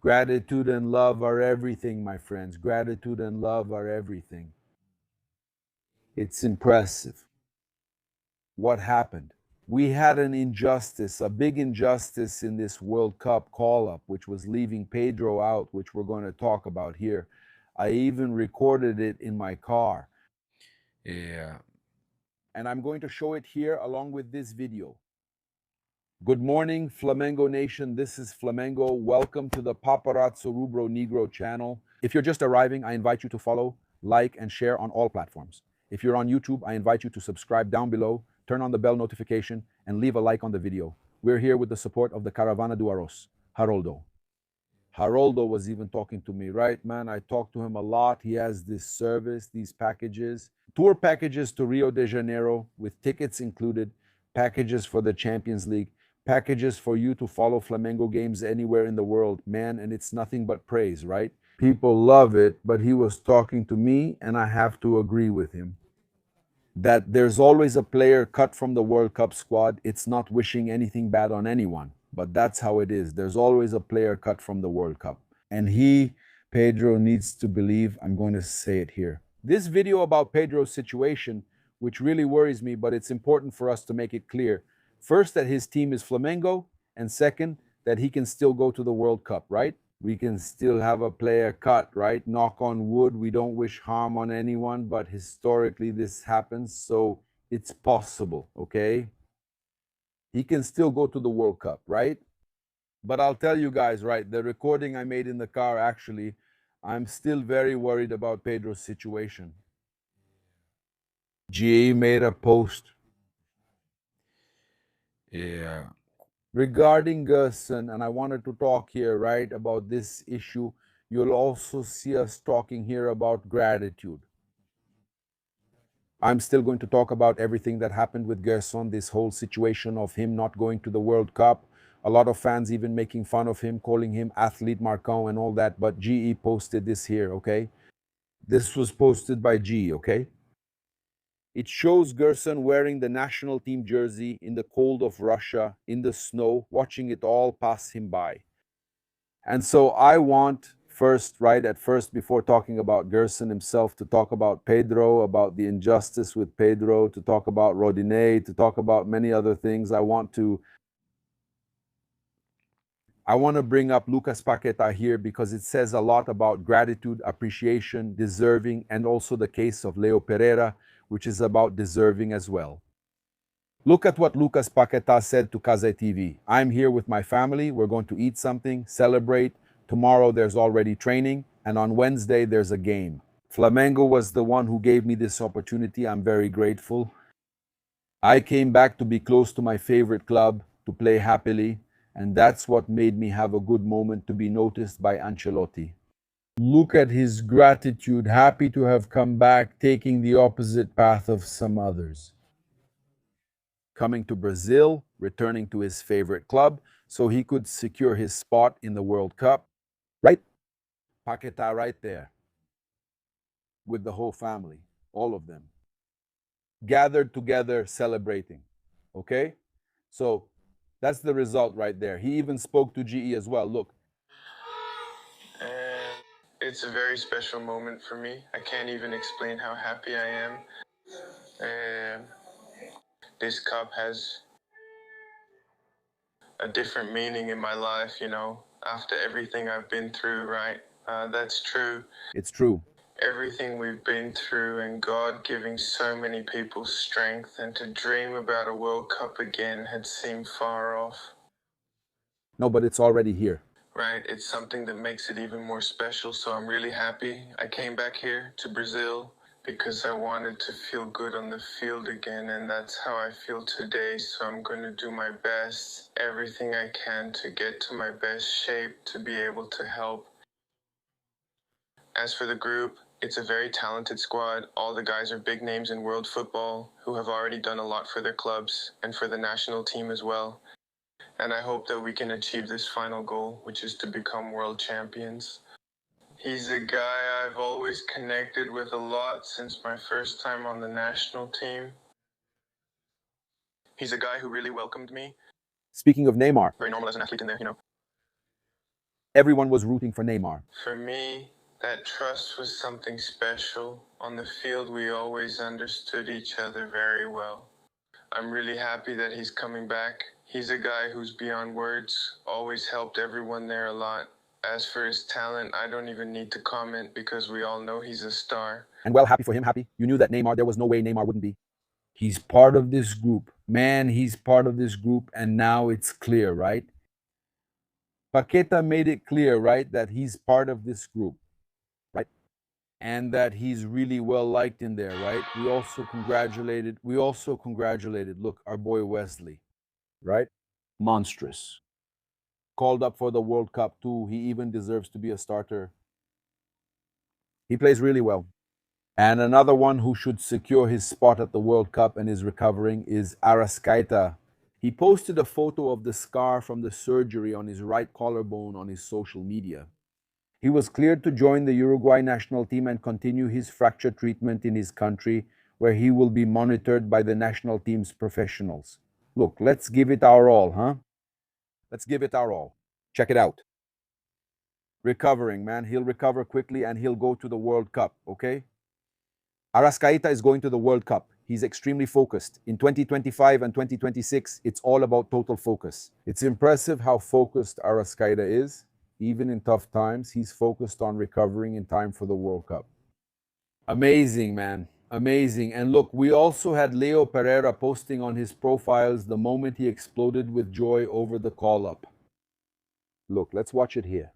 Gratitude and love are everything, my friends. Gratitude and love are everything. It's impressive. What happened? We had an injustice, a big injustice in this World Cup call-up, which was leaving Pedro out, which we're going to talk about here. I even recorded it in my car. Yeah. And I'm going to show it here along with this video. Good morning, Flamengo Nation. This is Flamengo. Welcome to the Paparazzo Rubro Negro channel. If you're just arriving, I invite you to follow, like, and share on all platforms. If you're on YouTube, I invite you to subscribe down below, turn on the bell notification, and leave a like on the video. We're here with the support of the Caravana do Arroz, Haroldo. Haroldo was even talking to me, right, man? I talked to him a lot. He has this service, these packages, tour packages to Rio de Janeiro with tickets included, packages for the Champions League, packages for you to follow Flamengo games anywhere in the world, man, and it's nothing but praise, right? People love it, but he was talking to me, and I have to agree with him that there's always a player cut from the World Cup squad. It's not wishing anything bad on anyone, but that's how it is. There's always a player cut from the World Cup. And he, Pedro, needs to believe, I'm going to say it here. This video about Pedro's situation, which really worries me, but it's important for us to make it clear. First, that his team is Flamengo, and second, that he can still go to the World Cup, right? We can still have a player cut, right? Knock on wood. We don't wish harm on anyone, but historically this happens, so it's possible, okay? He can still go to the World Cup, right? But I'll tell you guys, right, the recording I made in the car, actually, I'm still very worried about Pedro's situation. GE made a post Yeah. regarding Gerson, and I wanted to talk here, right, about this issue. You'll also see us talking here about gratitude. I'm still going to talk about everything that happened with Gerson, this whole situation of him not going to the World Cup. A lot of fans even making fun of him, calling him athlete Marcão and all that. But GE posted this here, okay? This was posted by GE, okay? It shows Gerson wearing the national team jersey in the cold of Russia, in the snow, watching it all pass him by. And so I want first, right at first, before talking about Gerson himself, to talk about Pedro, about the injustice with Pedro, to talk about Rodinei, to talk about many other things. I want to bring up Lucas Paquetá here because it says a lot about gratitude, appreciation, deserving, and also the case of Leo Pereira, which is about deserving as well. Look at what Lucas Paquetá said to Kaze TV. I'm here with my family. We're going to eat something, celebrate. Tomorrow there's already training, and on Wednesday there's a game. Flamengo was the one who gave me this opportunity. I'm very grateful. I came back to be close to my favorite club, to play happily, and that's what made me have a good moment to be noticed by Ancelotti. Look at his gratitude, happy to have come back, taking the opposite path of some others. Coming to Brazil, returning to his favorite club, so he could secure his spot in the World Cup. Right? Paquetá right there with the whole family, all of them, gathered together celebrating. Okay? So that's the result right there. He even spoke to GE as well. Look. And it's a very special moment for me. I can't even explain how happy I am. And this cup has a different meaning in my life, you know, after everything I've been through, right? That's true. It's true. Everything we've been through and God giving so many people strength, and to dream about a World Cup again had seemed far off. No, but it's already here. Right, it's something that makes it even more special, so I'm really happy. I came back here to Brazil because I wanted to feel good on the field again, and that's how I feel today. So I'm going to do my best, everything I can to get to my best shape to be able to help. As for the group, it's a very talented squad. All the guys are big names in world football who have already done a lot for their clubs and for the national team as well. And I hope that we can achieve this final goal, which is to become world champions. He's a guy I've always connected with a lot since my first time on the national team. He's a guy who really welcomed me. Speaking of Neymar, Very normal as an athlete in there, you know. Everyone was rooting for Neymar. For me, that trust was something special. On the field, we always understood each other very well. I'm really happy that he's coming back. He's a guy who's beyond words, always helped everyone there a lot. As for his talent, I don't even need to comment because we all know he's a star. And well, happy for him, happy. You knew that Neymar, there was no way Neymar wouldn't be. He's part of this group. Man, he's part of this group, and now it's clear, right? Paquetá made it clear, right, that he's part of this group, right? And that he's really well liked in there, right? We also congratulated, look, our boy Wesley, right? Monstrous. Called up for the World Cup too. He even deserves to be a starter. He plays really well. And another one who should secure his spot at the World Cup and is recovering is Arrascaeta. He posted a photo of the scar from the surgery on his right collarbone on his social media. He was cleared to join the Uruguay national team and continue his fracture treatment in his country, where he will be monitored by the national team's professionals. Look, let's give it our all, huh? Let's give it our all. Check it out. Recovering, man. He'll recover quickly and he'll go to the World Cup, okay? Arrascaeta is going to the World Cup. He's extremely focused. In 2025 and 2026, it's all about total focus. It's impressive how focused Arrascaeta is. Even in tough times, he's focused on recovering in time for the World Cup. Amazing, man. Amazing. And look, we also had Leo Pereira posting on his profiles the moment he exploded with joy over the call-up. Look, let's watch it here.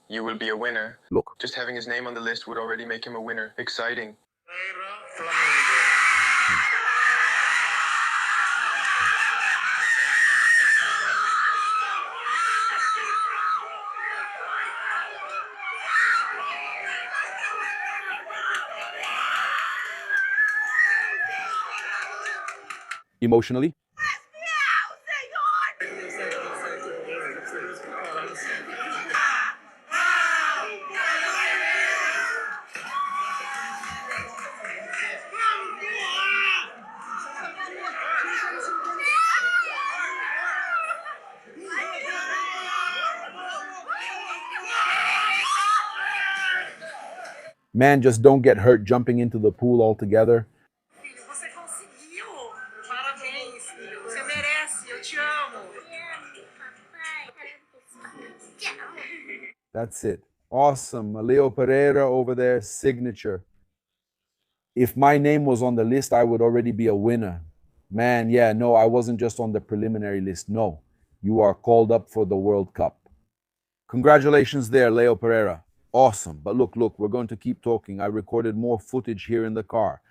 You will be a winner. Look. Just having his name on the list would already make him a winner. Exciting. Emotionally. Man, just don't get hurt jumping into the pool altogether. Você conseguiu! Parabéns, filho. Você merece. Eu te amo. That's it. Awesome. Leo Pereira over there, signature. If my name was on the list, I would already be a winner. Man, yeah, no, I wasn't just on the preliminary list. No, you are called up for the World Cup. Congratulations there, Leo Pereira. Awesome. But look, we're going to keep talking. I recorded more footage here in the car.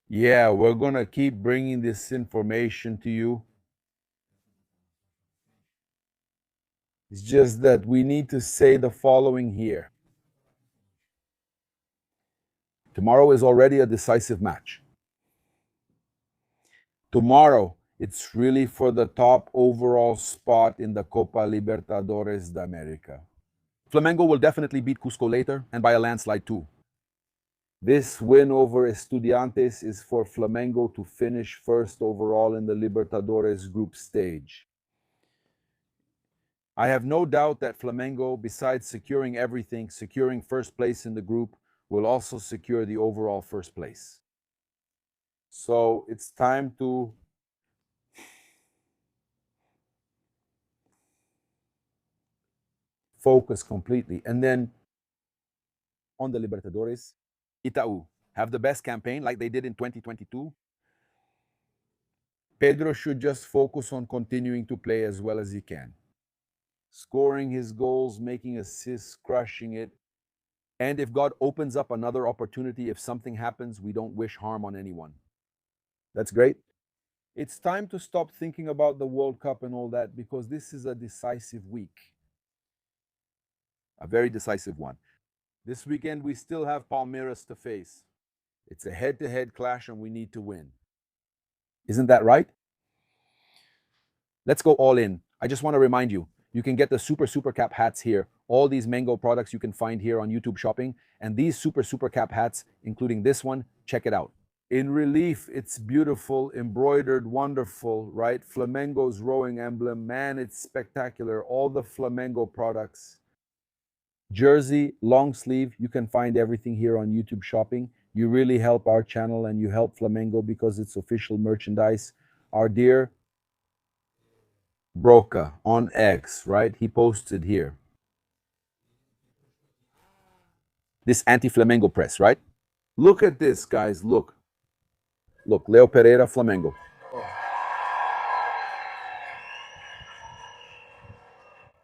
Yeah, we're going to keep bringing this information to you. It's just that we need to say the following here. Tomorrow is already a decisive match. Tomorrow, it's really for the top overall spot in the Copa Libertadores de America. Flamengo will definitely beat Cusco later, and by a landslide too. This win over Estudiantes is for Flamengo to finish first overall in the Libertadores group stage. I have no doubt that Flamengo, besides securing everything, securing first place in the group, will also secure the overall first place. So it's time to focus completely. And then on the Libertadores, Itaú have the best campaign like they did in 2022. Pedro should just focus on continuing to play as well as he can. Scoring his goals, making assists, crushing it. And if God opens up another opportunity, if something happens, we don't wish harm on anyone. That's great. It's time to stop thinking about the World Cup and all that, because this is a decisive week. A very decisive one. This weekend, we still have Palmeiras to face. It's a head-to-head clash and we need to win. Isn't that right? Let's go all in. I just want to remind you, you can get the Super Cap hats here. All these Mengão products you can find here on YouTube Shopping. And these Super Cap hats, including this one, check it out. In relief, it's beautiful, embroidered, wonderful, right? Flamengo's rowing emblem. Man, it's spectacular. All the Flamengo products. jersey, long sleeve. You can find everything here on YouTube Shopping. You really help our channel and you help Flamengo because it's official merchandise. Our dear Broca on X, right? He posted here. This anti-Flamengo press, right? Look at this, guys. Look. Look, Leo Pereira, Flamengo.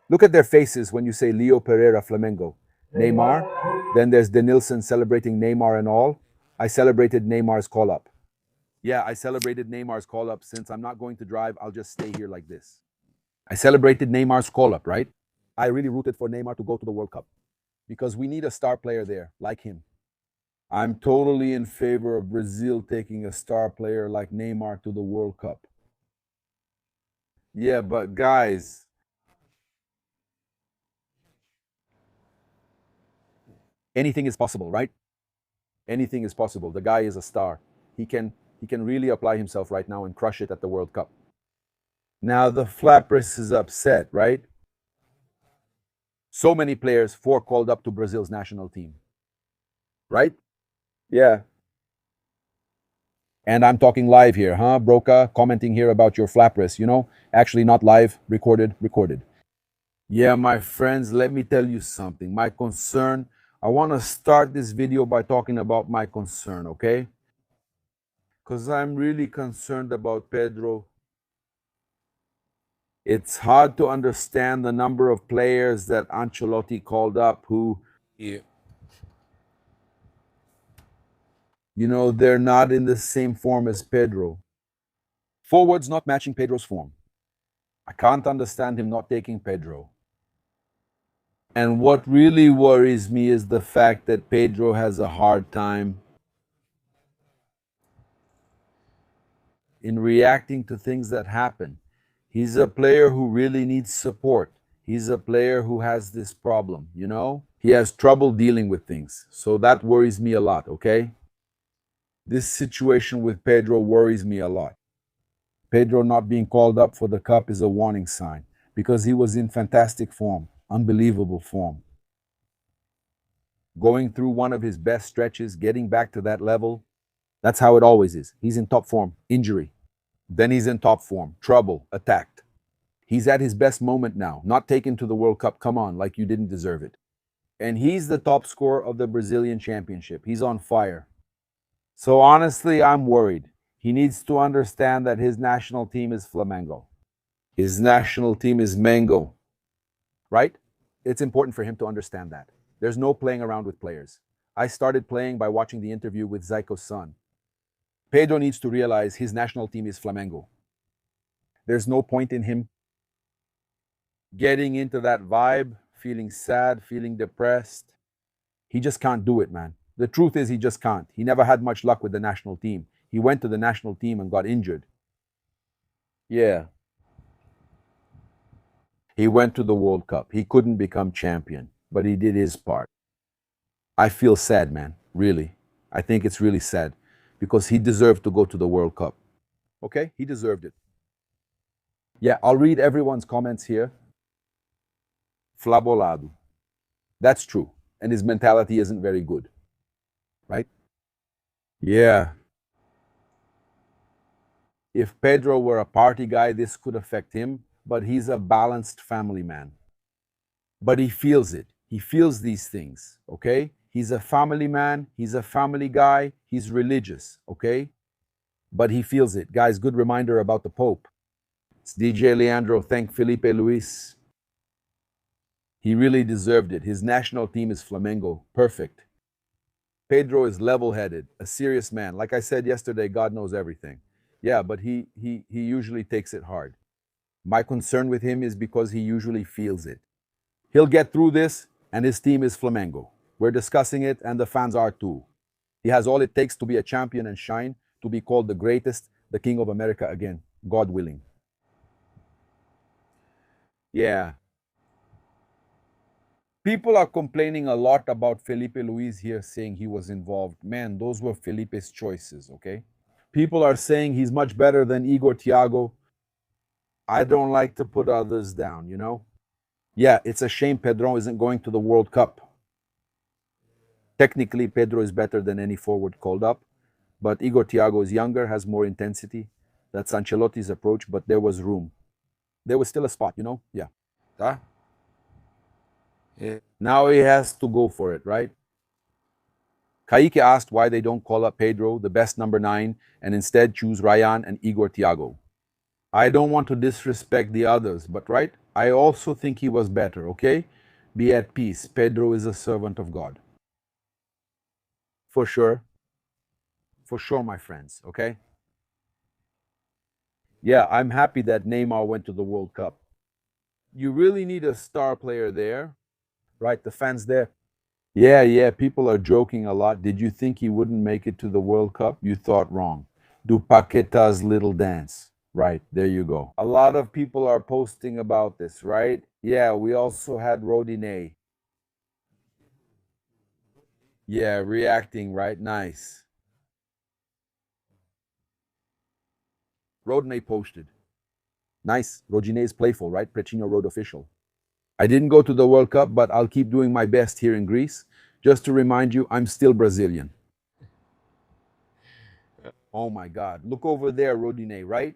Look at their faces when you say Leo Pereira, Flamengo. Neymar. Then there's Denilson celebrating Neymar and all. I celebrated Neymar's call-up. Yeah, I celebrated Neymar's call-up. Since I'm not going to drive, I'll just stay here like this. I celebrated Neymar's call-up, right? I really rooted for Neymar to go to the World Cup because we need a star player there like him. I'm totally in favor of Brazil taking a star player like Neymar to the World Cup. Yeah, but guys, anything is possible, right? Anything is possible. The guy is a star. He can really apply himself right now and crush it at the World Cup. Now the Flappers is upset, right? So many players, 4 called up to Brazil's national team. Right? Yeah. And I'm talking live here, huh? Broca commenting here about your Flappers, you know? Actually not live, recorded. Yeah, my friends, let me tell you something. My concern, I want to start this video by talking about my concern, okay? Because I'm really concerned about Pedro. It's hard to understand the number of players that Ancelotti called up who, E, you know, they're not in the same form as Pedro. Forwards not matching Pedro's form. I can't understand him not taking Pedro. And what really worries me is the fact that Pedro has a hard time in reacting to things that happen. He's a player who really needs support. He's a player who has this problem, you know? He has trouble dealing with things. So that worries me a lot, okay? This situation with Pedro worries me a lot. Pedro not being called up for the cup is a warning sign because he was in fantastic form, unbelievable form. Going through one of his best stretches, getting back to that level, that's how it always is. He's in top form, injury. Then he's in top form, trouble, attacked. He's at his best moment now, not taken to the World Cup. Come on, like you didn't deserve it. And he's the top scorer of the Brazilian championship. He's on fire. So honestly, I'm worried. He needs to understand that his national team is Flamengo. His national team is Mengão. Right? It's important for him to understand that. There's no playing around with players. I started playing by watching the interview with Zico's son. Pedro needs to realize his national team is Flamengo. There's no point in him getting into that vibe, feeling sad, feeling depressed. He just can't do it, man. The truth is he just can't. He never had much luck with the national team. He went to the national team and got injured. Yeah. He went to the World Cup. He couldn't become champion, but he did his part. I feel sad, man. Really. I think it's really sad because he deserved to go to the World Cup. Okay? He deserved it. Yeah, I'll read everyone's comments here. Flabolado. That's true. And his mentality isn't very good. Right? Yeah. If Pedro were a party guy, this could affect him, but he's a balanced family man. But he feels it. He feels these things, okay? He's a family man. He's a family guy. He's religious, okay? But he feels it. Guys, good reminder about the Pope. It's DJ Leandro. Thank Felipe Luis. He really deserved it. His national team is Flamengo. Perfect. Pedro is level-headed, a serious man. Like I said yesterday, God knows everything. Yeah, but he usually takes it hard. My concern with him is because he usually feels it. He'll get through this, and his team is Flamengo. We're discussing it, and the fans are too. He has all it takes to be a champion and shine, to be called the greatest, the King of America again, God willing. Yeah. People are complaining a lot about Felipe Luis here, saying he was involved. Man, those were Felipe's choices, okay? People are saying he's much better than Igor Thiago. I don't like to put others down, you know? Yeah, it's a shame Pedro isn't going to the World Cup. Technically, Pedro is better than any forward called up, but Igor Thiago is younger, has more intensity. That's Ancelotti's approach, but there was room. There was still a spot, you know? Yeah. tá? É, Now he has to go for it, right? Kaique asked why they don't call up Pedro, the best number 9, and instead choose Ryan and Igor Thiago. I don't want to disrespect the others, but right? I also think he was better, okay? Be at peace. Pedro is a servant of God. For sure. For sure, my friends, okay? Yeah, I'm happy that Neymar went to the World Cup. You really need a star player there, right? The fans there. Yeah, people are joking a lot. Did you think he wouldn't make it to the World Cup? You thought wrong. Do Paquetá's little dance. Right, there you go. A lot of people are posting about this, right? Yeah, we also had Rodinei. Yeah, reacting, right? Nice. Rodinei posted. Nice. Rodinei is playful, right? Pretinho Road official. I didn't go to the World Cup, but I'll keep doing my best here in Greece. Just to remind you, I'm still Brazilian. Oh my God. Look over there, Rodinei, right?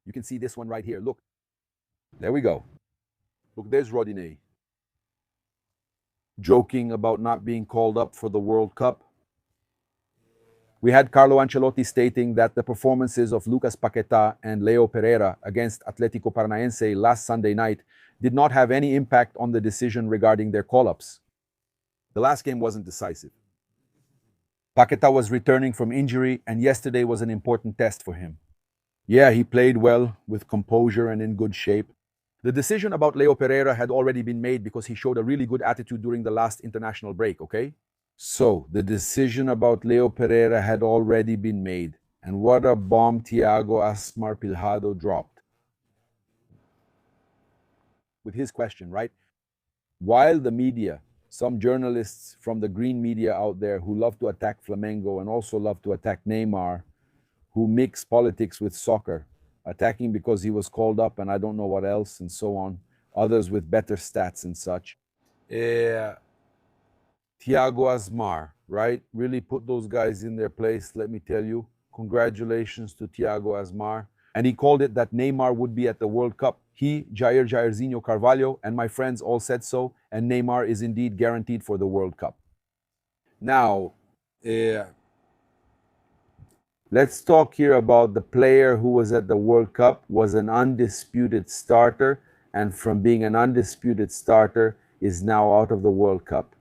You can see this one right here. Look. There we go. Look, there's Rodinei. Joking about not being called up for the World Cup. We had Carlo Ancelotti stating that the performances of Lucas Paquetá and Leo Pereira against Atlético Paranaense last Sunday night did not have any impact on the decision regarding their call-ups. The last game wasn't decisive. Paquetá was returning from injury, and yesterday was an important test for him. Yeah, he played well, with composure and in good shape. The decision about Leo Pereira had already been made because he showed a really good attitude during the last international break, okay? So, the decision about Leo Pereira had already been made. And what a bomb Thiago Asmar Pilhado dropped. With his question, right? While the media, some journalists from the green media out there who love to attack Flamengo and also love to attack Neymar, who mix politics with soccer, attacking because he was called up and I don't know what else and so on, others with better stats and such. Thiago Asmar, right? Really put those guys in their place, let me tell you. Congratulations to Thiago Asmar. And he called it that Neymar would be at the World Cup. He, Jairzinho Carvalho, and my friends all said so, and Neymar is indeed guaranteed for the World Cup. Now, let's talk here about the player who was at the World Cup, was an undisputed starter, and from being an undisputed starter is now out of the World Cup.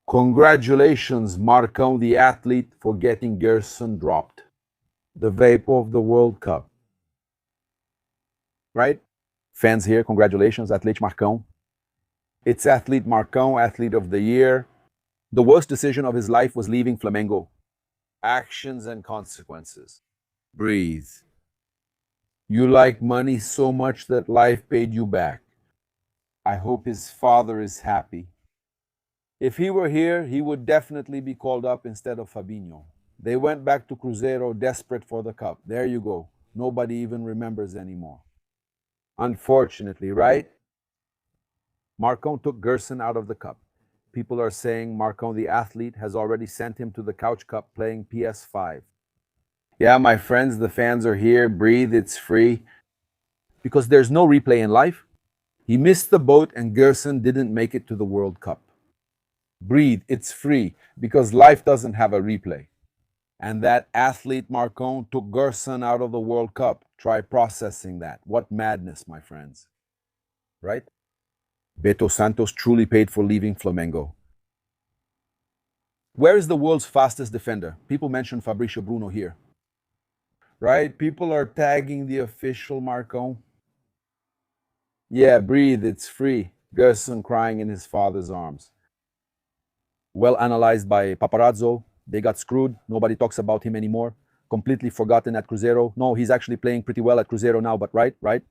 Congratulations, Marcão, the athlete, for getting Gerson dropped. The vape of the World Cup. Right? Fans here, congratulations, athlete Marcão. It's athlete Marcão, athlete of the year. The worst decision of his life was leaving Flamengo. Actions and consequences. Breathe. You like money so much that life paid you back. I hope his father is happy. If he were here, he would definitely be called up instead of Fabinho. They went back to Cruzeiro desperate for the cup. There you go. Nobody even remembers anymore. Unfortunately, right? Marcão took Gerson out of the cup. People are saying Marcão, the athlete, has already sent him to the Couch Cup playing PS5. Yeah, my friends, the fans are here. Breathe, it's free. Because there's no replay in life. He missed the boat and Gerson didn't make it to the World Cup. Breathe, it's free, because life doesn't have a replay. And that athlete Marcão took Gerson out of the World Cup. Try processing that. What madness, my friends. Right? Beto Santos truly paid for leaving Flamengo. Where is the world's fastest defender? People mention Fabrício Bruno here. Right? People are tagging the official Marcão. Yeah, breathe, it's free. Gerson crying in his father's arms. Well analyzed by Paparazzo. They got screwed. Nobody talks about him anymore. Completely forgotten at Cruzeiro. No, he's actually playing pretty well at Cruzeiro now, but right?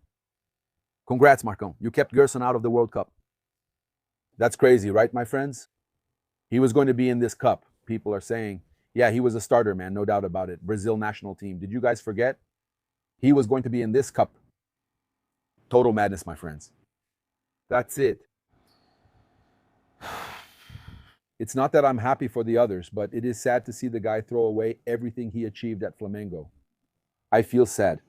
Congrats, Marcão. You kept Gerson out of the World Cup. That's crazy, right, my friends? He was going to be in this cup. People are saying, yeah, he was a starter, man, no doubt about it. Brazil national team. Did you guys forget? He was going to be in this cup. Total madness, my friends. That's it. It's not that I'm happy for the others, but it is sad to see the guy throw away everything he achieved at Flamengo. I feel sad.